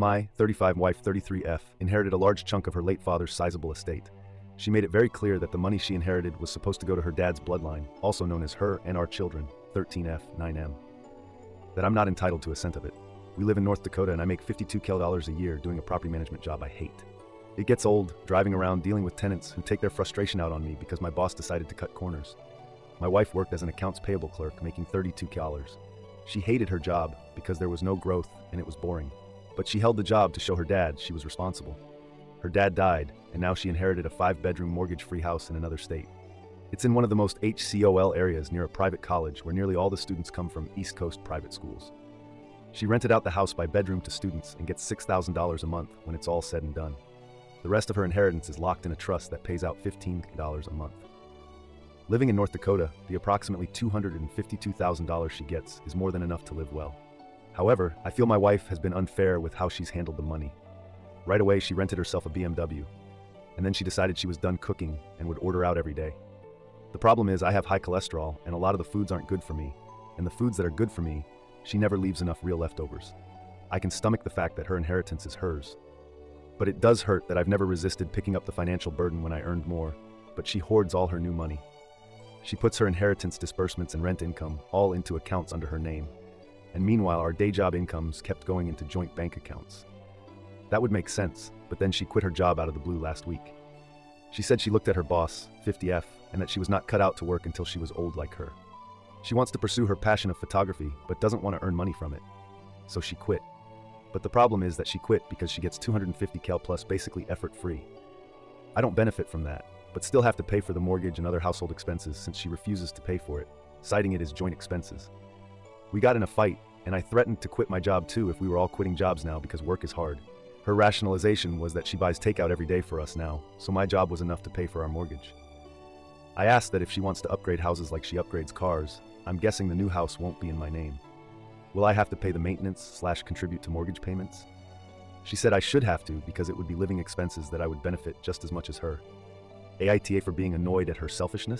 My 35 wife 33F inherited a large chunk of her late father's sizable estate. She made it very clear that the money she inherited was supposed to go to her dad's bloodline, also known as her and our children, 13F, 9M. That I'm not entitled to a cent of it. We live in North Dakota and I make $52,000 a year doing a property management job I hate. It gets old, driving around dealing with tenants who take their frustration out on me because my boss decided to cut corners. My wife worked as an accounts payable clerk making $32,000. She hated her job because there was no growth and it was boring. But she held the job to show her dad she was responsible. Her dad died, and now she inherited a 5-bedroom mortgage-free house in another state. It's in one of the most HCOL areas near a private college where nearly all the students come from East Coast private schools. She rented out the house by bedroom to students and gets $6,000 a month when it's all said and done. The rest of her inheritance is locked in a trust that pays out $15 a month. Living in North Dakota, the approximately $252,000 she gets is more than enough to live well. However, I feel my wife has been unfair with how she's handled the money. Right away, she rented herself a BMW, and then she decided she was done cooking and would order out every day. The problem is I have high cholesterol and a lot of the foods aren't good for me, and the foods that are good for me, she never leaves enough real leftovers. I can stomach the fact that her inheritance is hers. But it does hurt that I've never resisted picking up the financial burden when I earned more, but she hoards all her new money. She puts her inheritance disbursements and rent income all into accounts under her name, and meanwhile our day job incomes kept going into joint bank accounts. That would make sense, but then she quit her job out of the blue last week. She said she looked at her boss, 50F, and that she was not cut out to work until she was old like her. She wants to pursue her passion of photography, but doesn't want to earn money from it. So she quit. But the problem is that she quit because she gets $250,000 plus basically effort-free. I don't benefit from that, but still have to pay for the mortgage and other household expenses since she refuses to pay for it, citing it as joint expenses. We got in a fight, and I threatened to quit my job too if we were all quitting jobs now because work is hard. Her rationalization was that she buys takeout every day for us now, so my job was enough to pay for our mortgage. I asked that if she wants to upgrade houses like she upgrades cars, I'm guessing the new house won't be in my name. Will I have to pay the maintenance/contribute to mortgage payments? She said I should have to because it would be living expenses that I would benefit just as much as her. AITA for being annoyed at her selfishness?